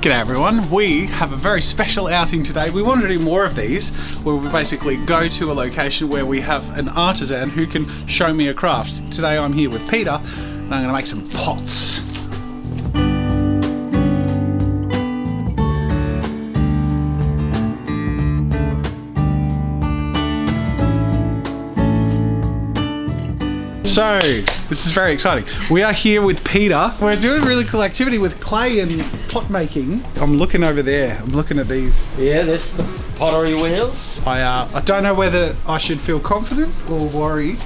G'day everyone, we have a very special outing today. We want to do more of these, where we basically go to a location where we have an artisan who can show me a craft. Today I'm here with Peter, and I'm going to make some pots. So, this is very exciting. We are here with Peter. We're doing a really cool activity with clay and pot making. I'm looking over there. I'm looking at these. Yeah, that's the pottery wheels. I don't know whether I should feel confident or worried,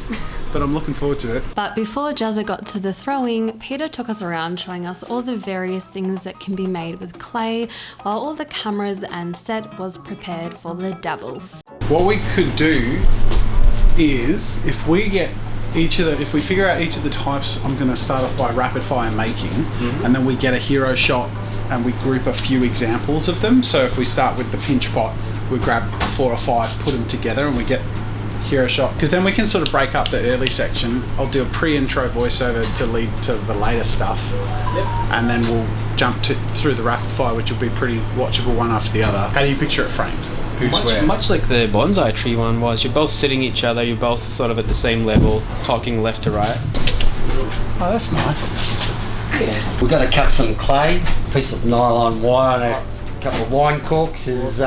but I'm looking forward to it. But before Jazza got to the throwing, Peter took us around showing us all the various things that can be made with clay, while all the cameras and set was prepared for the dabble. What we could do is, if we figure out each of the types, I'm going to start off by rapid fire making, and then we get a hero shot and we group a few examples of them. So if we start with the pinch pot, we grab 4 or 5, put them together, and we get hero shot. Because then we can sort of break up the early section. I'll do a pre-intro voiceover to lead to the later stuff, and then we'll jump through the rapid fire, which will be pretty watchable one after the other. How do you picture it framed? Much like the bonsai tree one was. You're both sitting each other, you're both sort of at the same level, talking left to right. Oh, that's nice. Yeah. We've got to cut some clay, a piece of nylon wire and a couple of wine corks is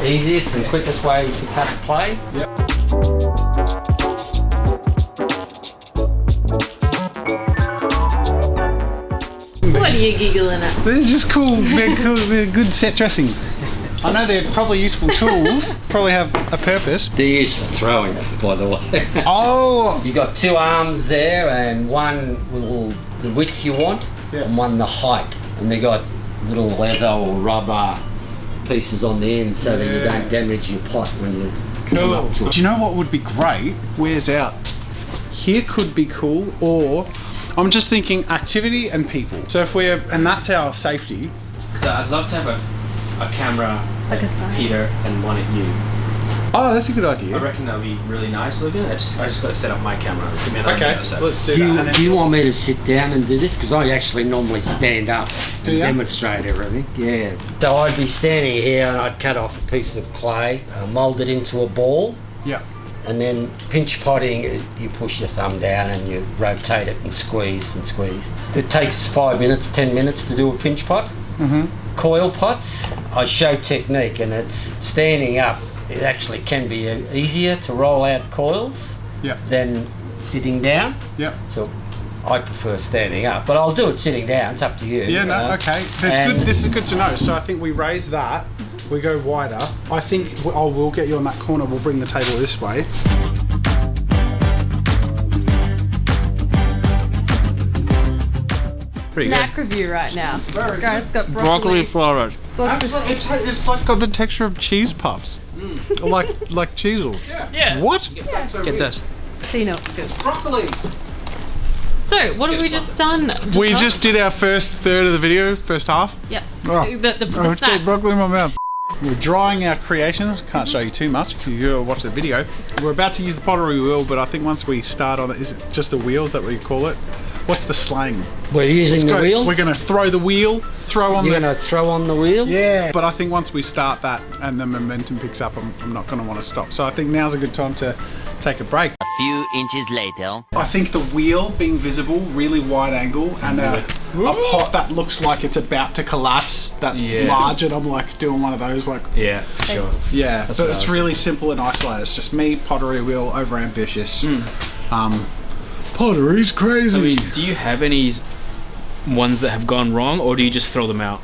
easiest and quickest ways to cut clay. Yep. What are you giggling at? They're just cool. They're good set dressings. I know they're probably useful tools, probably have a purpose. They're used for throwing, by the way. Oh! You got 2 arms there, and one the width you want, and one the height. And they got little leather or rubber pieces on the end so that you don't damage your pot when you come up to it. Do you know what would be great? Wears out. Here could be cool, or I'm just thinking activity and people. So if and that's our safety. Because I'd love to have a camera Like at a sign. Peter and one at you. Oh, that's a good idea. I reckon that would be really nice looking. I just got to set up my camera. Okay, let's do that. Do you want me to sit down and do this? Because I actually normally stand up and ya? demonstrate everything. Yeah. So I'd be standing here and I'd cut off a piece of clay, mould it into a ball, Yeah. and then pinch potting, you push your thumb down and you rotate it and squeeze and squeeze. It takes 5 minutes, 10 minutes to do a pinch pot. Coil pots, I show technique, and it's standing up. It actually can be easier to roll out coils than sitting down. Yeah. So I prefer standing up, but I'll do it sitting down. It's up to you. Yeah, no, okay. That's good. This is good to know. So I think we raise that, we go wider. I think we'll get you on that corner. We'll bring the table this way. Snack review right now. Very Guys got broccoli. flowers. Actually, it's like got the texture of cheese puffs, like cheesels. Yeah. What? Get this. See, no, it's good. Broccoli. So, what have we just done? We just did our first third of the video, first half. Yep. Oh. The Let's snacks. get broccoli in my mouth. We're drying our creations. Can't show you too much because you'll watch the video. We're about to use the pottery wheel, but I think once we start on it, is it just the wheels that we call it? What's the slang? We're using the wheel. We're going to throw the wheel, throw on You're going to throw on the wheel? Yeah. But I think once we start that and the momentum picks up, I'm not going to want to stop. So I think now's a good time to take a break. A few inches later. I think the wheel being visible, really wide angle, and a pot that looks like it's about to collapse, that's large, and I'm like doing one of those like... Yeah, sure. Yeah, so it's really simple and isolated. It's just me, pottery wheel, over ambitious. Pottery's crazy. I mean, do you have any ones that have gone wrong, or do you just throw them out?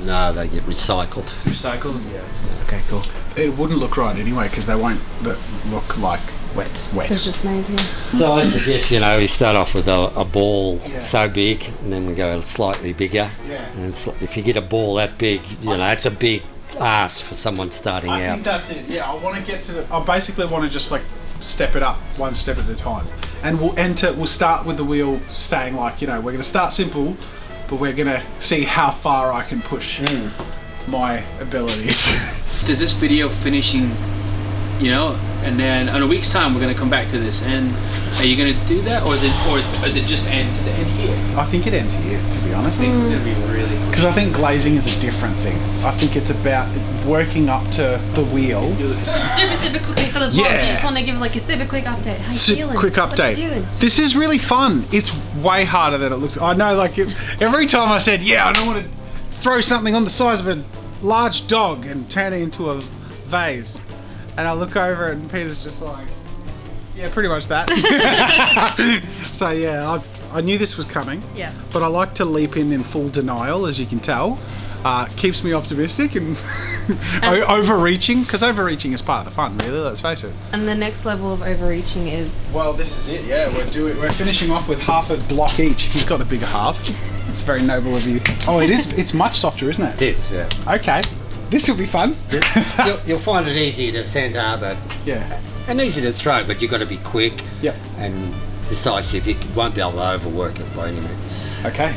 No, they get recycled. Recycled? Yeah. Okay, cool. It wouldn't look right anyway because they won't look like Wet. It's just made here. So I suggest, we start off with a ball so big, and then we go slightly bigger. Yeah. And if you get a ball that big, it's a big ask for someone starting out. I think that's it. Yeah, I want to get to I basically want to just like step it up one step at a time, and we'll start with the wheel staying like we're going to start simple, but we're going to see how far I can push my abilities. Does this video finishing, and then in a week's time we're going to come back to this. And are you going to do that, or is it just end? Does it end here? I think it ends here, to be honest. I think we're going to be really. Because I think glazing is a different thing. I think it's about working up to the wheel. Just super quickly for the vlog. Yeah. You just want to give like a super quick update. How you feeling? Quick What update. you doing? This is really fun. It's way harder than it looks. I know, like every time I said, yeah, I don't want to throw something on the size of a large dog and turn it into a vase. And I look over and Peter's just like, yeah, pretty much that. So yeah, I knew this was coming. Yeah. But I like to leap in full denial, as you can tell. Keeps me optimistic and overreaching, because overreaching is part of the fun, really. Let's face it. And the next level of overreaching is. Well, this is it. Yeah, we're finishing off with half a block each. He's got the bigger half. It's very noble of you. Oh, it is. It's much softer, isn't it? It is, yeah. Okay. This will be fun. You'll find it easy to center, but Yeah. and easy to throw, but you've got to be quick Yep. and decisive. You won't be able to overwork it by any means. Okay.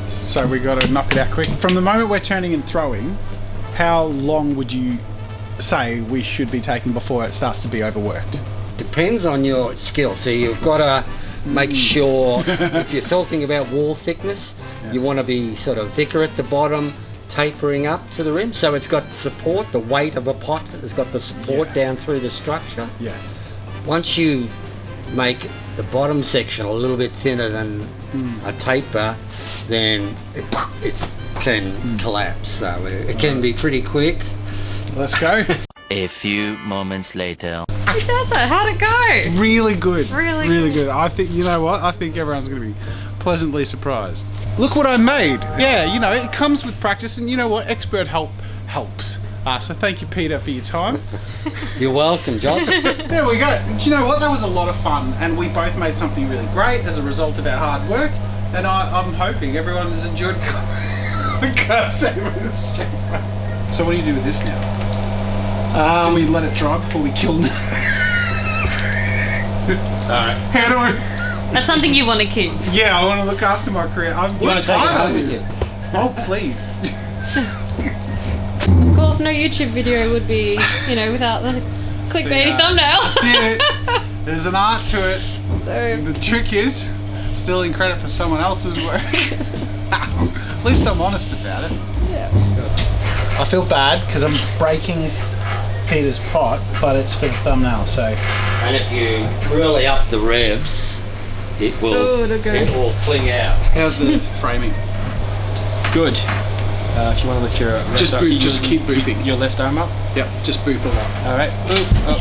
So we got to knock it out quick. From the moment we're turning and throwing, how long would you say we should be taking before it starts to be overworked? Depends on your skill. So you've got to make sure, if you're talking about wall thickness, you want to be sort of thicker at the bottom, tapering up to the rim, so it's got support. The weight of a pot has got the support down through the structure. Yeah. Once you make the bottom section a little bit thinner than a taper, then it can collapse. So it can be pretty quick. Let's go. A few moments later. Hey Jazza, how'd it go? Really good. Really good. I think, you know what? I think everyone's going to be pleasantly surprised. Look what I made. Yeah, you know, it comes with practice, and you know what? Expert help helps. So thank you, Peter, for your time. You're welcome, Josh. There we go. Do you know what? That was a lot of fun, and we both made something really great as a result of our hard work. And I'm hoping everyone has enjoyed. I can't say with a straight face. So what do you do with this now? Do we let it dry before we kill it? Alright. How do I? That's something you want to keep. Yeah, I want to look after my career. You want to take it home with you? Oh, please. Of course, no YouTube video would be, without the clickbaity thumbnail. That's it. There's an art to it. So, The trick is stealing credit for someone else's work. At least I'm honest about it. yeah. I feel bad because I'm breaking Peter's pot, but it's for the thumbnail, so. And if you really up the revs, it will fling out. How's the framing? It's good. If you want to lift your left Just arm, boop, just keep booping. your left arm up. Yep, just boop a lot. All right. Boop. Up.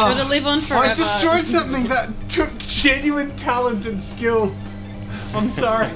Should it live on forever? I destroyed something that took genuine talent and skill. I'm sorry.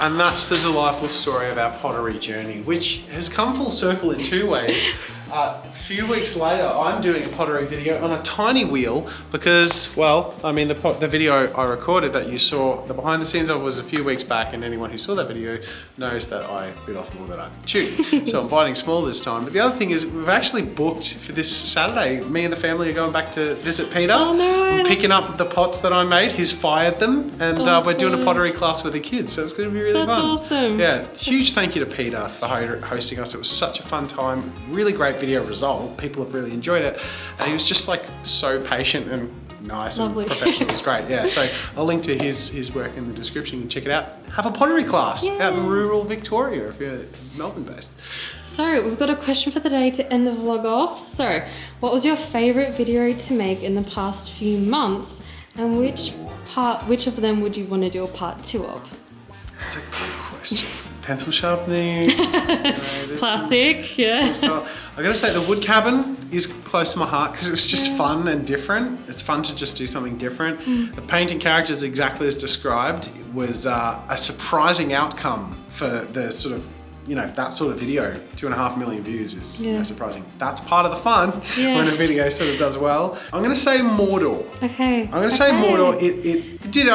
And that's the delightful story of our pottery journey, which has come full circle in two ways. A few weeks later, I'm doing a pottery video on a tiny wheel because, well, I mean, the video I recorded that you saw, the behind the scenes of, was a few weeks back, and anyone who saw that video knows that I bit off more than I can chew. So I'm biting small this time. But the other thing is, we've actually booked for this Saturday. Me and the family are going back to visit Peter. Oh, no, We're picking up the pots that I made. He's fired them, and we're doing a pottery class with the kids. So it's going to be really That's fun. awesome. Yeah, huge thank you to Peter for hosting us. It was such a fun time. Really great video result. People have really enjoyed it. And he was just like so patient and nice Lovely. and professional. It was great. Yeah, so I'll link to his work in the description. You can check it out. Have a pottery class out in rural Victoria if you're Melbourne based. So, we've got a question for the day to end the vlog off. So, what was your favourite video to make in the past few months? And which of them would you want to do a part 2 of? That's a good question. Pencil sharpening. Classic, yeah. I gotta say the wood cabin is close to my heart because it was just fun and different. It's fun to just do something different. The painting characters exactly as described was a surprising outcome for the sort of, that sort of video. 2.5 million views is surprising. That's part of the fun when a video sort of does well. I'm gonna say Mordor. Okay. I'm gonna say Mordor. It did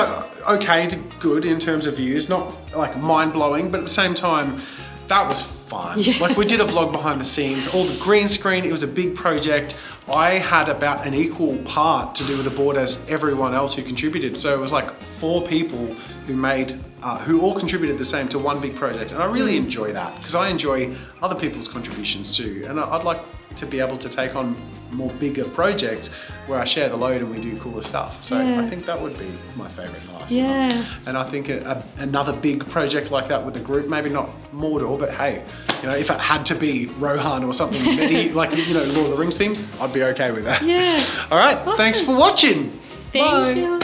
okay to good in terms of views, not like mind blowing, but at the same time, that was fun. Like we did a vlog behind the scenes, all the green screen, it was a big project. I had about an equal part to do with the board as everyone else who contributed. So it was like 4 people who made, who all contributed the same to one big project. And I really enjoy that because I enjoy other people's contributions too. And I'd like to be able to take on more bigger projects where I share the load and we do cooler stuff. So I think that would be my favorite in the last few months. And I think another big project like that with the group, maybe not Mordor, but hey, you know, if it had to be Rohan or something, like, you know, Lord of the Rings theme, I'd be okay with that. All right, thanks for watching. Thank you.